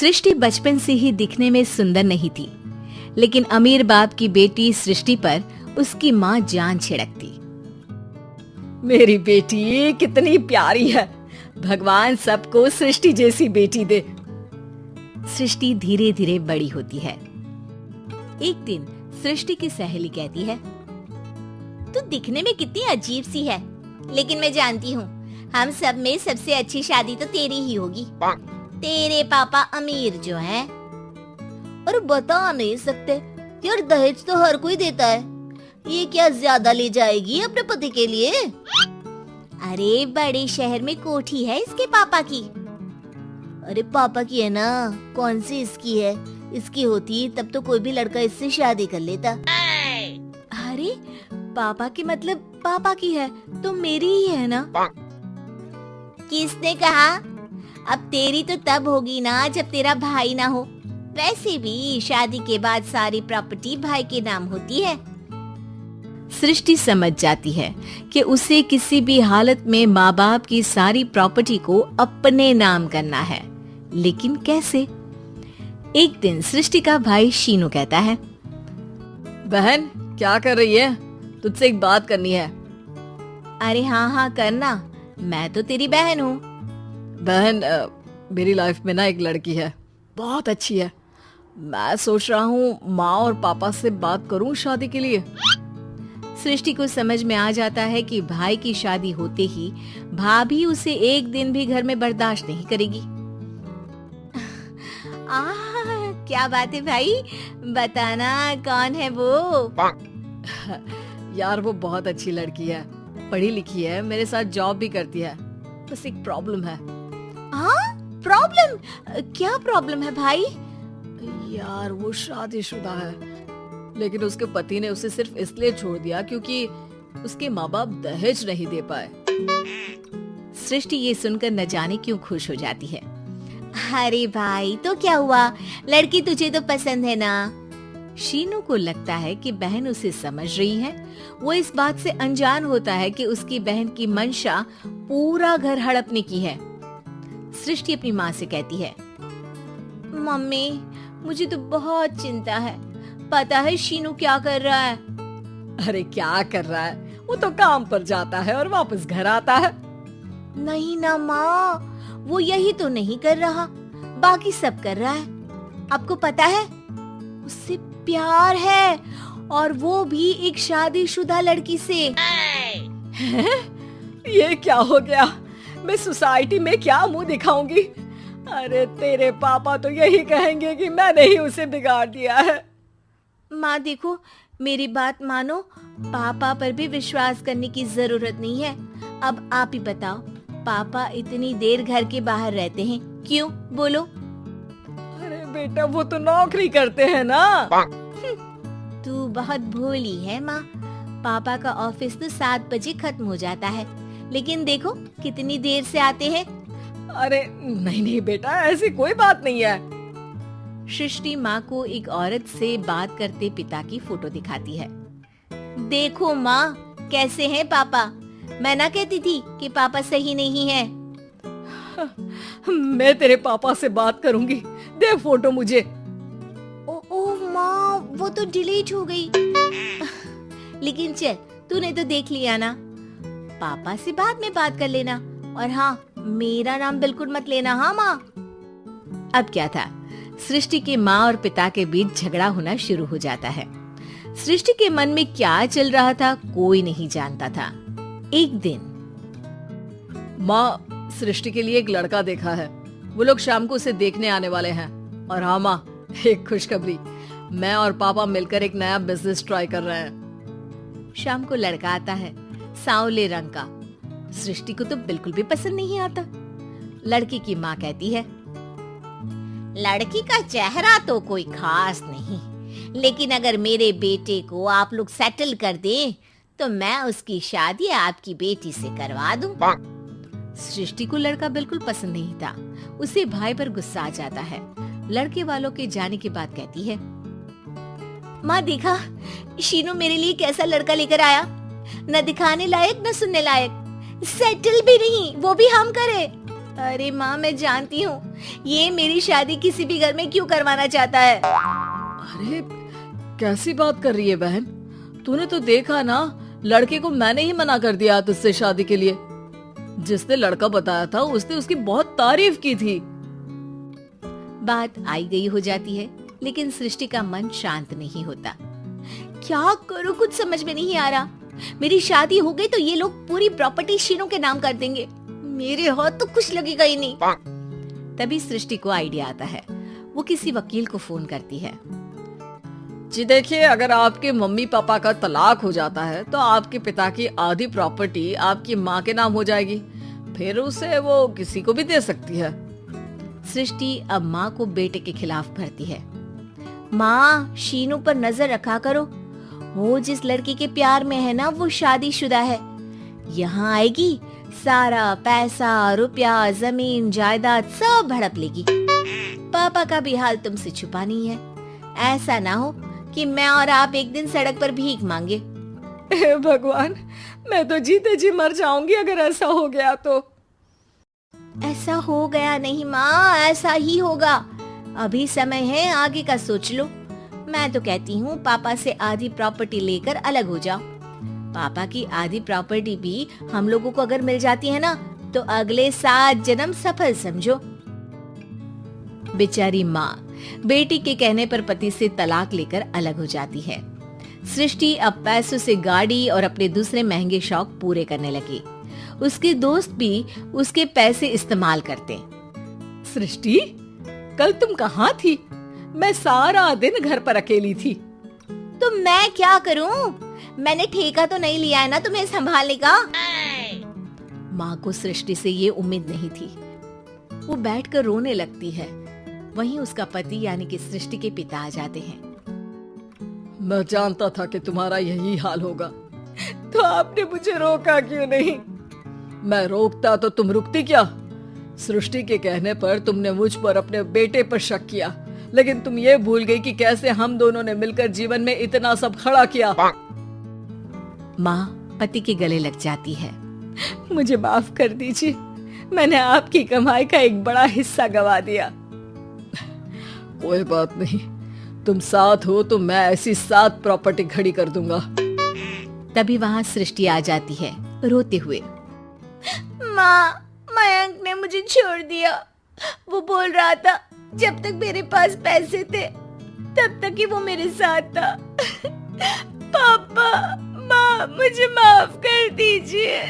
सृष्टि बचपन से ही दिखने में सुंदर नहीं थी, लेकिन अमीर बाप की बेटी सृष्टि पर उसकी माँ जान छिड़कती। मेरी बेटी कितनी प्यारी है, भगवान सबको सृष्टि जैसी बेटी दे। सृष्टि धीरे धीरे बड़ी होती है। एक दिन सृष्टि की सहेली कहती है, तू दिखने में कितनी अजीब सी है, लेकिन मैं जानती हूँ हम सब में सबसे अच्छी शादी तो तेरी ही होगी। तेरे पापा अमीर जो हैं, और बता नहीं सकते यार, दहेज तो हर कोई देता है, ये क्या ज्यादा ले जाएगी अपने पति के लिए? अरे बड़े शहर में कोठी है इसके पापा की। अरे पापा की है ना, कौन सी इसकी है? इसकी होती तब तो कोई भी लड़का इससे शादी कर लेता। अरे पापा की मतलब पापा की है तो मेरी ही है ना? किसने कहा? अब तेरी तो तब होगी ना जब तेरा भाई ना हो। वैसे भी शादी के बाद सारी प्रॉपर्टी भाई के नाम होती है। सृष्टि समझ जाती है कि उसे किसी भी हालत में माँ बाप की सारी प्रॉपर्टी को अपने नाम करना है, लेकिन कैसे? एक दिन सृष्टि का भाई शीनू कहता है, बहन क्या कर रही है? तुझसे एक बात करनी है। अरे हाँ हाँ करना, मैं तो तेरी बहन हूँ। बहन मेरी लाइफ में ना एक लड़की है, बहुत अच्छी है। मैं सोच रहा हूँ माँ और पापा से बात करूँ शादी के लिए। सृष्टि को समझ में आ जाता है कि भाई की शादी होते ही भाभी उसे एक दिन भी घर में बर्दाश्त नहीं करेगी। क्या बात है भाई, बताना कौन है वो? यार वो बहुत अच्छी लड़की है, पढ़ी लिखी है, मेरे साथ जॉब भी करती है। बस एक प्रॉब्लम है। हाँ प्रॉब्लम? क्या प्रॉब्लम है भाई? यार वो शादीशुदा है, लेकिन उसके पति ने उसे सिर्फ इसलिए छोड़ दिया क्योंकि उसके माँ बाप दहेज नहीं दे पाए। सृष्टि ये सुनकर न जाने क्यों खुश हो जाती है। अरे भाई तो क्या हुआ, लड़की तुझे तो पसंद है ना? शीनू को लगता है कि बहन उसे समझ रही है। वो इस बात से अनजान होता है कि उसकी बहन की मंशा पूरा घर हड़पने की है। सृष्टि अपनी माँ से कहती है, मम्मी मुझे तो बहुत चिंता है, पता है शीनू क्या कर रहा है? अरे क्या कर रहा है? वो तो काम पर जाता है और वापस घर आता है। नहीं ना माँ, वो यही तो नहीं कर रहा, बाकी सब कर रहा है। आपको पता है उससे प्यार है, और वो भी एक शादीशुदा लड़की से। ये क्या हो गया? मैं सोसाइटी में क्या मुंह दिखाऊंगी? अरे तेरे पापा तो यही कहेंगे कि मैंने ही उसे बिगाड़ दिया है। माँ देखो, मेरी बात मानो, पापा पर भी विश्वास करने की जरूरत नहीं है। अब आप ही बताओ, पापा इतनी देर घर के बाहर रहते हैं क्यों? बोलो। अरे बेटा वो तो नौकरी करते हैं ना। तू बहुत भोली है माँ, पापा का ऑफिस तो 7 बजे खत्म हो जाता है, लेकिन देखो कितनी देर से आते हैं। अरे नहीं नहीं बेटा, ऐसी कोई बात नहीं है। सृष्टि माँ को एक औरत से बात करते पिता की फोटो दिखाती है। देखो माँ कैसे हैं पापा, मैं ना कहती थी कि पापा सही नहीं है। मैं तेरे पापा से बात करूंगी, दे फोटो मुझे। ओ माँ वो तो डिलीट हो गई। लेकिन चल तूने तो देख लिया ना, पापा से बाद में बात कर लेना, और हाँ मेरा नाम बिल्कुल मत लेना। हाँ माँ। अब क्या था, सृष्टि के माँ और पिता के बीच झगड़ा होना शुरू हो जाता है। सृष्टि के मन में क्या चल रहा था कोई नहीं जानता था। एक दिन, माँ सृष्टि के लिए एक लड़का देखा है, वो लोग शाम को उसे देखने आने वाले हैं। और हाँ माँ, एक खुशखबरी, मैं और पापा मिलकर एक नया बिजनेस ट्राई कर रहे हैं। शाम को लड़का आता है, सांवले रंग का। सृष्टि को तो बिल्कुल भी पसंद नहीं आता। लड़की की माँ कहती है, लड़की का चेहरा तो कोई खास नहीं, लेकिन अगर मेरे बेटे को आप लोग सेटल कर दें तो मैं उसकी शादी आपकी बेटी से करवा दूं। सृष्टि को लड़का बिल्कुल पसंद नहीं था। उसे भाई पर गुस्सा आ जाता है। लड़के वालों के जाने के बाद कहती है, माँ देखा शीनू मेरे लिए कैसा लड़का लेकर आया, न दिखाने लायक न सुनने लायक, सेटल भी नहीं, वो भी हम करे। अरे माँ, मैं जानती हूँ ये मेरी शादी किसी भी घर में क्यों करवाना चाहता है। अरे कैसी बात कर रही है बहन, तूने तो देखा ना, लड़के को मैंने ही मना कर दिया तुझसे शादी के लिए। जिसने लड़का बताया था उसने उसकी बहुत तारीफ की थी। बात आई गई हो जाती है, लेकिन सृष्टि का मन शांत नहीं होता। क्या करूं, कुछ समझ में नहीं आ रहा। मेरी शादी हो गई तो ये लोग पूरी प्रॉपर्टी शीनू के नाम कर देंगे, मेरे हाथ तो कुछ लगेगा ही नहीं। तभी सृष्टि को आइडिया आता है। वो किसी वकील को फोन करती है। जी देखिए, अगर आपके मम्मी पापा का तलाक हो जाता है तो आपके पिता की आधी प्रॉपर्टी आपकी माँ के नाम हो जाएगी, फिर उसे वो किसी को भी दे सकती है। सृष्टि अब माँ को बेटे के खिलाफ भरती है। माँ, शीनू पर नजर रखा करो, वो जिस लड़की के प्यार में है ना वो शादीशुदा है। यहाँ आएगी, सारा पैसा, रुपया, जमीन, जायदाद सब हड़प लेगी। पापा का भी हाल तुमसे छुपा नहीं है। ऐसा ना हो कि मैं और आप एक दिन सड़क पर भीख मांगे। हे भगवान, मैं तो जीते जी मर जाऊंगी अगर ऐसा हो गया तो। ऐसा हो गया नहीं माँ, ऐसा ही होगा। अभी समय है, आगे का सोच लो। मैं तो कहती हूँ पापा से आधी प्रॉपर्टी लेकर अलग हो जाओ। पापा की आधी प्रॉपर्टी भी हम लोगों को अगर मिल जाती है ना तो अगले 7 जन्म सफल समझो। बेचारी माँ बेटी के कहने पर पति से तलाक लेकर अलग हो जाती है। सृष्टि अब पैसों से गाड़ी और अपने दूसरे महंगे शौक पूरे करने लगी। उसके दोस्त भी उसके पैसे इस्तेमाल करते। सृष्टि, कल तुम कहाँ थी? मैं सारा दिन घर पर अकेली थी। तो मैं क्या करूं? मैंने ठेका तो नहीं लिया है ना तुम्हें संभालने का। माँ को सृष्टि से ये उम्मीद नहीं थी। वो बैठकर रोने लगती है। वहीं उसका पति यानी कि सृष्टि के पिता आ जाते हैं। मैं जानता था कि तुम्हारा यही हाल होगा, तो आपने मुझे रोका क्यों नहीं? मैं रोकता तो तुम रुकती क्या? सृष्टि के कहने पर तुमने मुझ पर अपने बेटे पर शक किया, लेकिन तुम ये भूल गई कि कैसे हम दोनों ने मिलकर जीवन में इतना सब खड़ा किया। माँ पति के गले लग जाती है। मुझे माफ कर दीजिए, मैंने आपकी कमाई का एक बड़ा हिस्सा गवा दिया। कोई बात नहीं, तुम साथ हो तो मैं ऐसी 7 प्रॉपर्टी खड़ी कर दूंगा। तभी वहाँ सृष्टि आ जाती है रोते हुए। माँ, मयंक ने मुझे छोड़ दिया। वो बोल रहा था जब तक मेरे पास पैसे थे तब तक ही वो मेरे साथ था। पापा, माँ, मुझे माफ कर दीजिए।